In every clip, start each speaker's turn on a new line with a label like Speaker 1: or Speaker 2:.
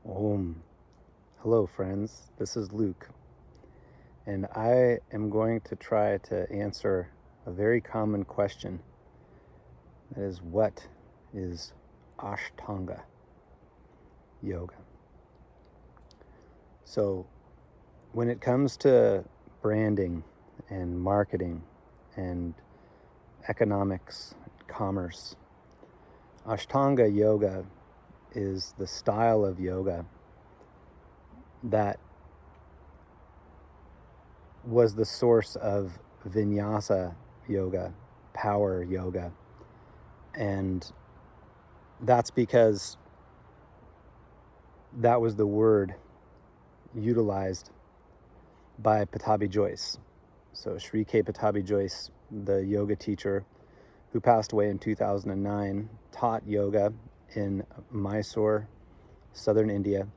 Speaker 1: Om. Hello, friends. This is Luke, and I am going to try to answer a very common question. That is, what is Ashtanga yoga? So, when it comes to branding and marketing and economics, commerce, Ashtanga yoga is the style of yoga that was the source of vinyasa yoga, power yoga. And that's because that was the word utilized by Pattabhi Jois. So Sri K. Pattabhi Jois, the yoga teacher who passed away in 2009, taught yoga in Mysore, southern India,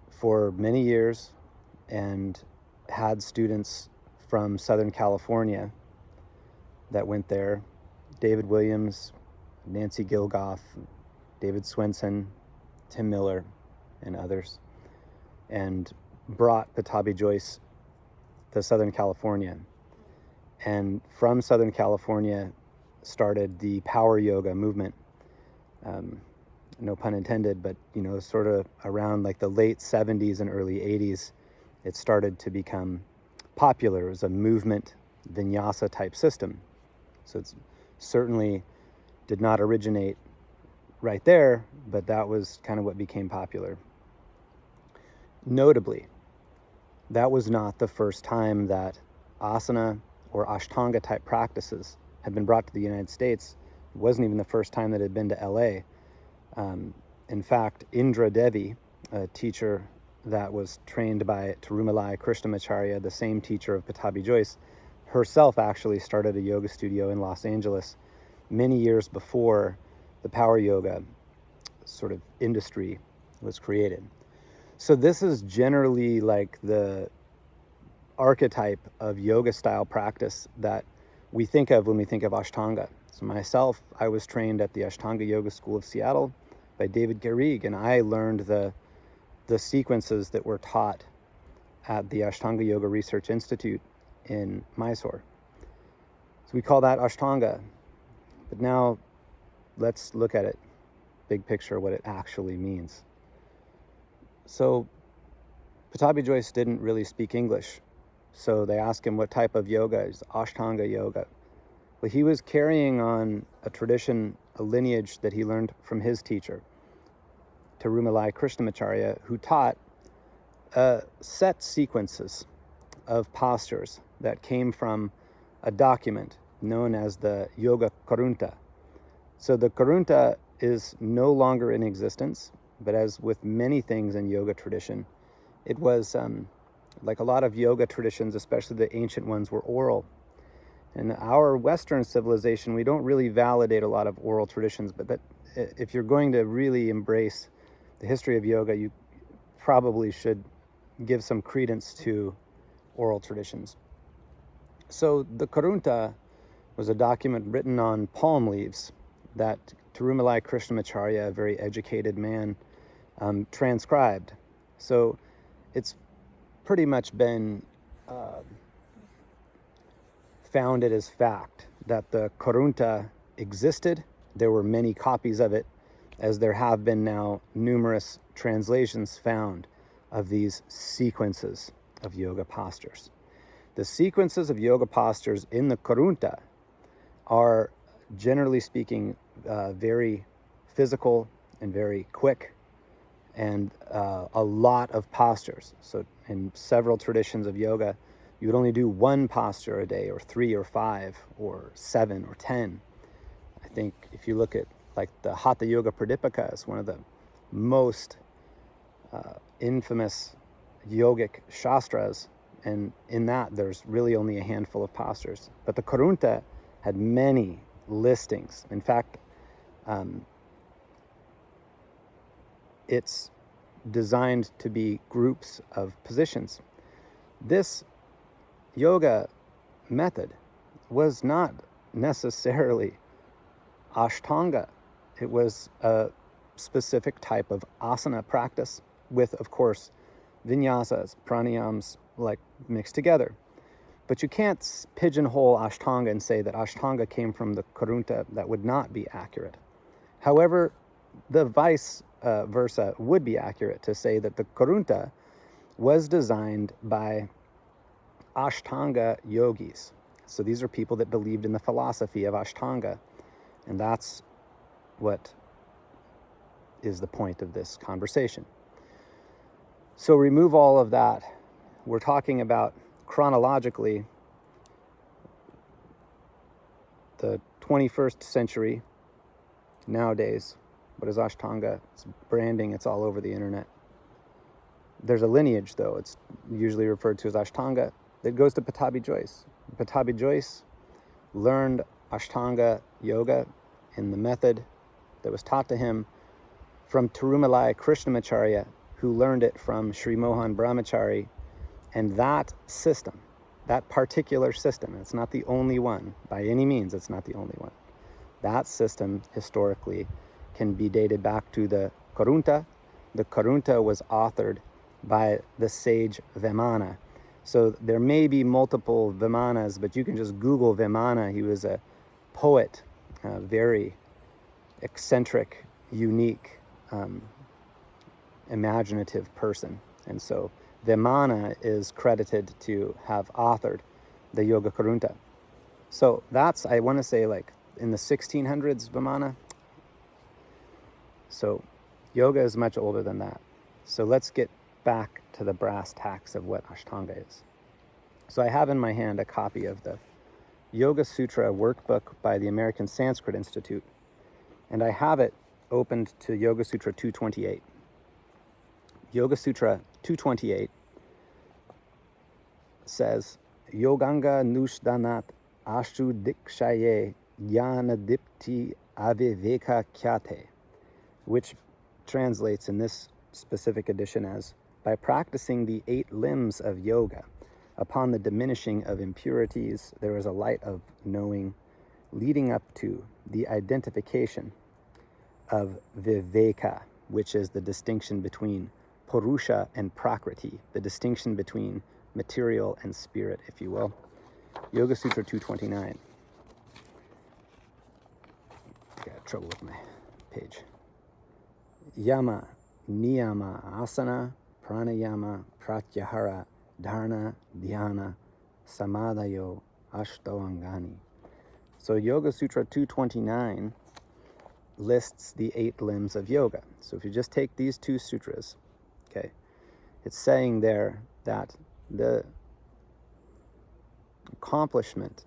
Speaker 1: for many years and had students from Southern California that went there. David Williams, Nancy Gilgoff, David Swenson, Tim Miller, and others, and brought Pattabhi Jois to Southern California. And from Southern California started the power yoga movement. No pun intended, but sort of around like the late 70s and early 80s, it started to become popular. It was a movement vinyasa type system. So it certainly did not originate right there, but that was kind of what became popular. Notably, that was not the first time that asana or Ashtanga type practices had been brought to the United States. It wasn't even the first time that it had been to LA. In fact, Indra Devi, a teacher that was trained by Tirumalai Krishnamacharya, the same teacher of Pattabhi Jois, herself actually started a yoga studio in Los Angeles many years before the power yoga sort of industry was created. So this is generally like the archetype of yoga style practice that we think of when we think of Ashtanga. So myself, I was trained at the Ashtanga Yoga School of Seattle by David Garrigues, and I learned the sequences that were taught at the Ashtanga Yoga Research Institute in Mysore. So we call that Ashtanga. But now let's look at it, big picture, what it actually means. So Pattabhi Jois didn't really speak English. So they asked him what type of yoga is Ashtanga yoga. Well, he was carrying on a tradition, a lineage that he learned from his teacher, Tirumalai Krishnamacharya, who taught set sequences of postures that came from a document known as the Yoga Karunta. So the Karunta is no longer in existence, but as with many things in yoga tradition, it was like a lot of yoga traditions, especially the ancient ones, were oral. In our Western civilization, we don't really validate a lot of oral traditions, but that if you're going to really embrace the history of yoga, you probably should give some credence to oral traditions. So the Karunta was a document written on palm leaves that Tirumalai Krishnamacharya, a very educated man, transcribed. So it's pretty much been founded as fact that the Karunta existed. There were many copies of it, as there have been now numerous translations found of these sequences of yoga postures. The sequences of yoga postures in the Karunta are, generally speaking, very physical and very quick, and a lot of postures. So in several traditions of yoga, you would only do one posture a day, or 3 or 5 or 7 or 10. I think if you look at like the Hatha Yoga Pradipika, is one of the most infamous yogic shastras, and in that there's really only a handful of postures. But the Karunta had many listings. In fact, it's designed to be groups of positions. This yoga method was not necessarily Ashtanga. It was a specific type of asana practice with, of course, vinyasas, pranayams, like mixed together. But you can't pigeonhole Ashtanga and say that Ashtanga came from the Karunta. That would not be accurate. However, the vice versa would be accurate to say that the Karunta was designed by Ashtanga yogis. So these are people that believed in the philosophy of Ashtanga. And that's what is the point of this conversation. So remove all of that. We're talking about chronologically the 21st century nowadays. What is Ashtanga? It's branding. It's all over the internet. There's a lineage, though. It's usually referred to as Ashtanga that goes to Pattabhi Jois. Pattabhi Jois learned Ashtanga yoga in the method that was taught to him from Tirumalai Krishnamacharya, who learned it from Sri Mohan Brahmachari. And that system, that particular system, it's not the only one. By any means, it's not the only one. That system, historically, can be dated back to the Karunta. The Karunta was authored by the sage Vemana. So there may be multiple Vemanas, but you can just Google Vemana. He was a poet, a very eccentric, unique, imaginative person. And so Vemana is credited to have authored the Yoga Karunta. So that's, I want to say, like in the 1600s, Vemana. So yoga is much older than that. So let's get back to the brass tacks of what Ashtanga is. So I have in my hand a copy of the Yoga Sutra workbook by the American Sanskrit Institute, and I have it opened to Yoga Sutra 228. Yoga Sutra 228 says, Yoganga nushdanat ashu dikshaye jnana dipti aviveka khyate, which translates in this specific edition as, by practicing the 8 limbs of yoga, upon the diminishing of impurities, there is a light of knowing leading up to the identification of viveka, which is the distinction between Purusha and Prakriti, the distinction between material and spirit, if you will. Yoga Sutra 229. I got trouble with my page. Yama, niyama, asana, pranayama, pratyahara, dharana, dhyana, samadhayo, ashtoangani. So Yoga Sutra 229 lists the 8 limbs of yoga. So if you just take these 2 sutras, okay, it's saying there that the accomplishment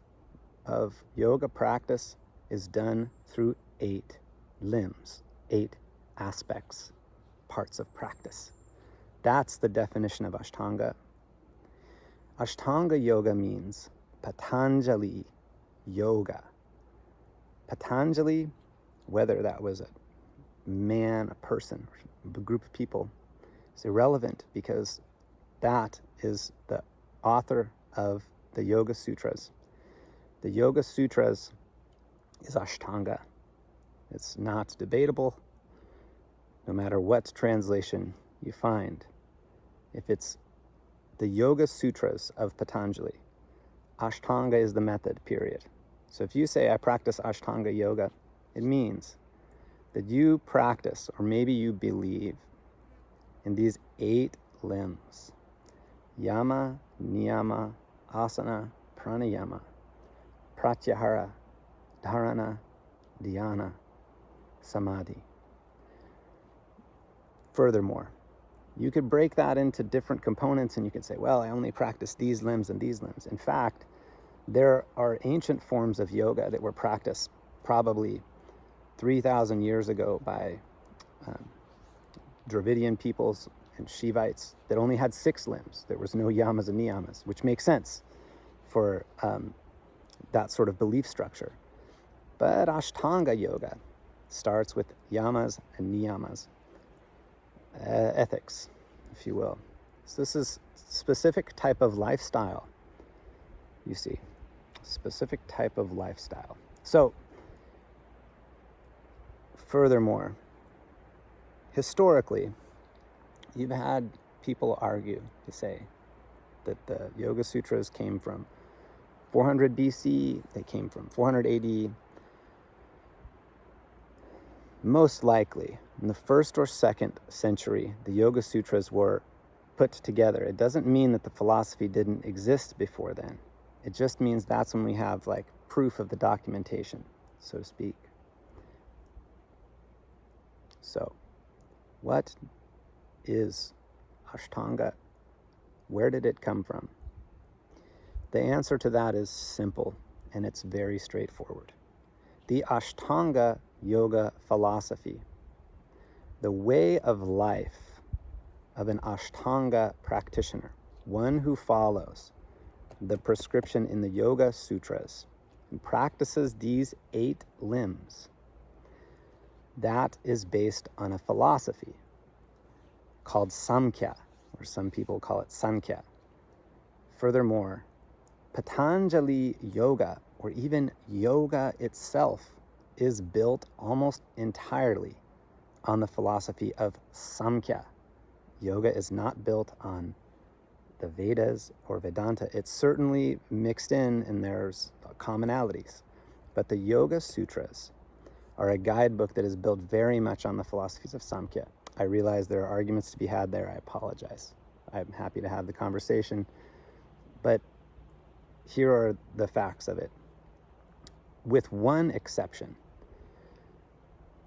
Speaker 1: of yoga practice is done through 8 limbs, 8 aspects, parts of practice. That's the definition of Ashtanga. Ashtanga yoga means Patanjali yoga. Patanjali, whether that was a man, a person, or a group of people, is irrelevant, because that is the author of the Yoga Sutras. The Yoga Sutras is Ashtanga. It's not debatable, no matter what translation you find. If it's the Yoga Sutras of Patanjali, Ashtanga is the method, period. So if you say, I practice Ashtanga yoga, it means that you practice, or maybe you believe, in these 8 limbs: yama, niyama, asana, pranayama, pratyahara, dharana, dhyana, samadhi. Furthermore, you could break that into different components, and you could say, well, I only practice these limbs and these limbs. In fact, there are ancient forms of yoga that were practiced probably 3,000 years ago by Dravidian peoples and Shivites that only had 6 limbs. There was no yamas and niyamas, which makes sense for that sort of belief structure. But Ashtanga yoga starts with yamas and niyamas, ethics, if you will. So this is specific type of lifestyle, you see, specific type of lifestyle. So furthermore, historically, you've had people argue to say that the Yoga Sutras came from 400 BC, they came from 400 AD. Most likely, in the 1st or 2nd century, the Yoga Sutras were put together. It doesn't mean that the philosophy didn't exist before then. It just means that's when we have like proof of the documentation, so to speak. So, what is Ashtanga? Where did it come from? The answer to that is simple, and it's very straightforward. The Ashtanga Yoga philosophy, the way of life of an Ashtanga practitioner, one who follows the prescription in the Yoga Sutras and practices these 8 limbs, that is based on a philosophy called Samkhya, or some people call it Sankhya. Furthermore, Patanjali Yoga, or even yoga itself, is built almost entirely on the philosophy of Samkhya. Yoga is not built on the Vedas or Vedanta. It's certainly mixed in, and there's commonalities. But the Yoga Sutras are a guidebook that is built very much on the philosophies of Samkhya. I realize there are arguments to be had there. I apologize. I'm happy to have the conversation. But here are the facts of it. With one exception,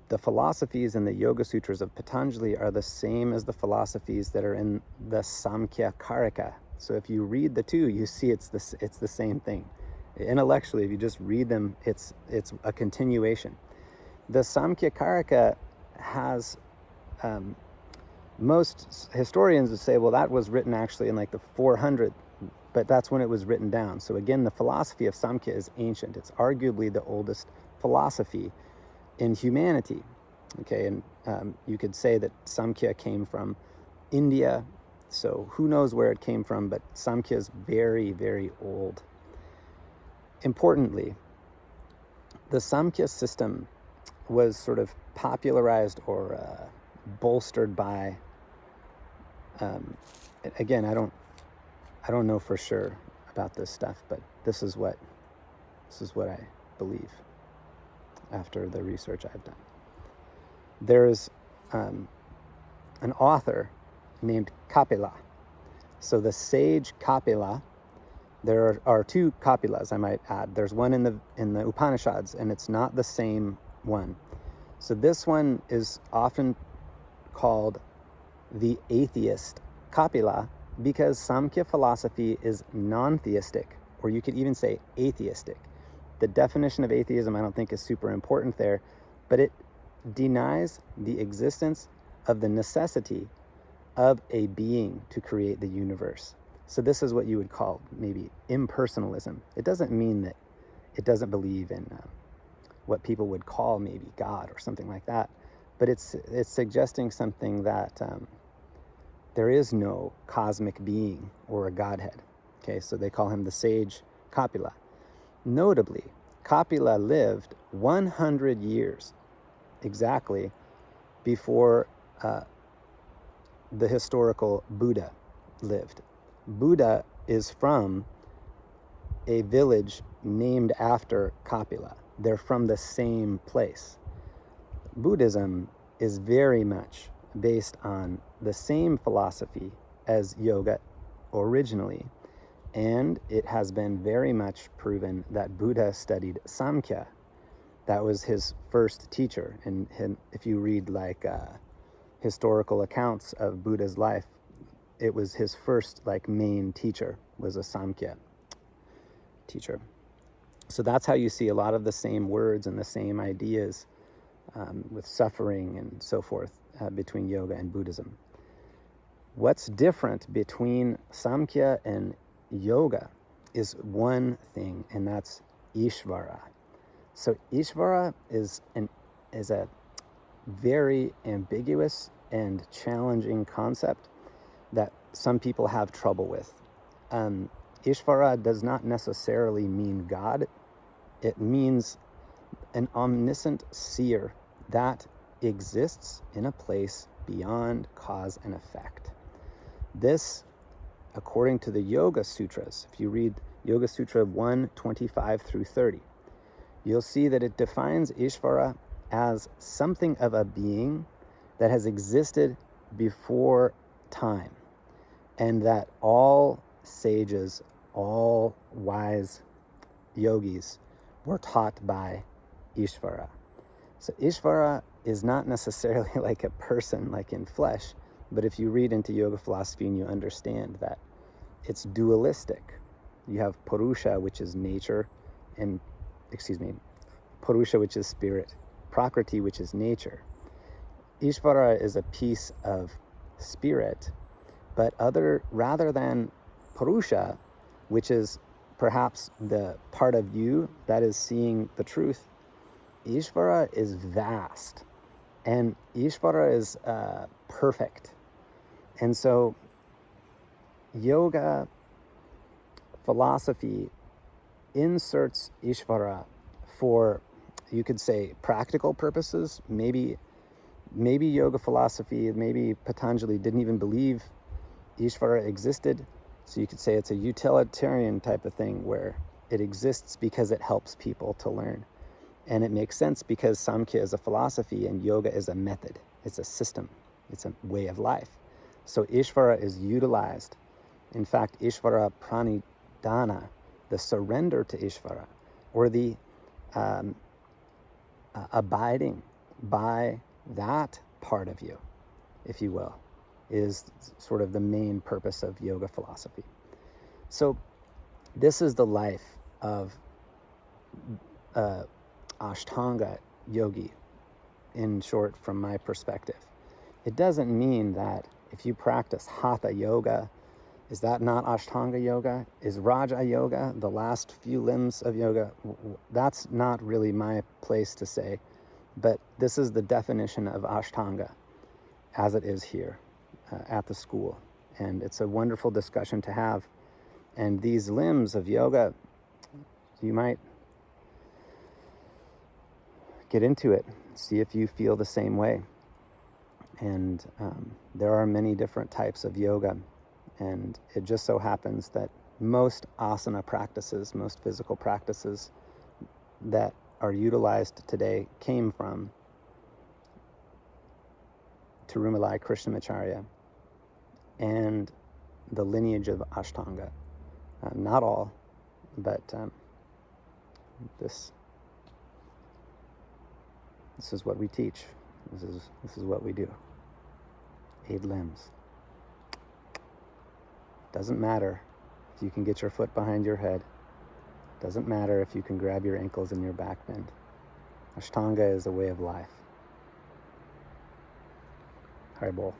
Speaker 1: the philosophies in the Yoga Sutras of Patanjali are the same as the philosophies that are in the Samkhya Karika. So if you read the two, you see it's the same thing. Intellectually, if you just read them, it's a continuation. The Samkhya Karika has, most historians would say, well, that was written actually in like the 400, but that's when it was written down. So again, the philosophy of Samkhya is ancient. It's arguably the oldest philosophy in humanity. Okay, and you could say that Samkhya came from India, so who knows where it came from, but Samkhya is very, very old. Importantly, the Samkhya system was sort of popularized or bolstered by, again, I don't know for sure about this stuff, but this is what I believe after the research I've done. There's an author named Copula. So the Sage Copula, there are 2 Copulas, I might add. There's one in the Upanishads, and it's not the same one. So this one is often called the atheist Copula because Samkhya philosophy is non-theistic, or you could even say atheistic. The definition of atheism I don't think is super important there, but it denies the existence of the necessity of a being to create the universe. So this is what you would call maybe impersonalism. It doesn't mean that it doesn't believe in what people would call maybe God or something like that, but it's suggesting something that there is no cosmic being or a Godhead. Okay, so they call him the Sage Copula. Notably, Copula lived 100 years exactly before the historical Buddha lived. Buddha is from a village named after Copula. They're from the same place. Buddhism is very much based on the same philosophy as yoga originally, and it has been very much proven that Buddha studied Samkhya. That was his first teacher, and if you read like historical accounts of Buddha's life, it was his first like main teacher was a Samkhya teacher. So that's how you see a lot of the same words and the same ideas with suffering and so forth between yoga and Buddhism. What's different between Samkhya and yoga is one thing, and that's Ishvara. So Ishvara is a very ambiguous and challenging concept that some people have trouble with. Ishvara does not necessarily mean God. It means an omniscient seer that exists in a place beyond cause and effect. This, according to the Yoga Sutras, if you read Yoga Sutra 1:25 through 30, you'll see that it defines Ishvara as something of a being that has existed before time, and that all sages, all wise yogis were taught by Ishvara. So Ishvara is not necessarily like a person, like in flesh, but if you read into yoga philosophy and you understand that it's dualistic. You have Purusha, which is nature, and, Purusha, which is spirit, Prakriti, which is nature. Ishvara is a piece of spirit, but rather than Purusha, which is perhaps the part of you that is seeing the truth, Ishvara is vast, and Ishvara is perfect. And so yoga philosophy inserts Ishvara for, you could say, practical purposes. Maybe yoga philosophy, maybe Patanjali didn't even believe Ishvara existed. So you could say it's a utilitarian type of thing where it exists because it helps people to learn. And it makes sense because Samkhya is a philosophy and yoga is a method. It's a system. It's a way of life. So Ishvara is utilized. In fact, Ishvara pranidhana, the surrender to Ishvara, or the abiding by that part of you, if you will, is sort of the main purpose of yoga philosophy. So this is the life of Ashtanga yogi, in short, from my perspective. It doesn't mean that if you practice Hatha yoga, is that not Ashtanga yoga? Is Raja yoga the last few limbs of yoga? That's not really my place to say, but this is the definition of Ashtanga as it is here at the school. And it's a wonderful discussion to have. And these limbs of yoga, you might get into it, see if you feel the same way. And there are many different types of yoga, and it just so happens that most asana practices, most physical practices that are utilized today came from Tirumalai Krishnamacharya and the lineage of Ashtanga. Not all, but this is what we teach. This is what we do. 8 limbs. Doesn't matter if you can get your foot behind your head. Doesn't matter if you can grab your ankles and your back bend. Ashtanga is a way of life. Haribol.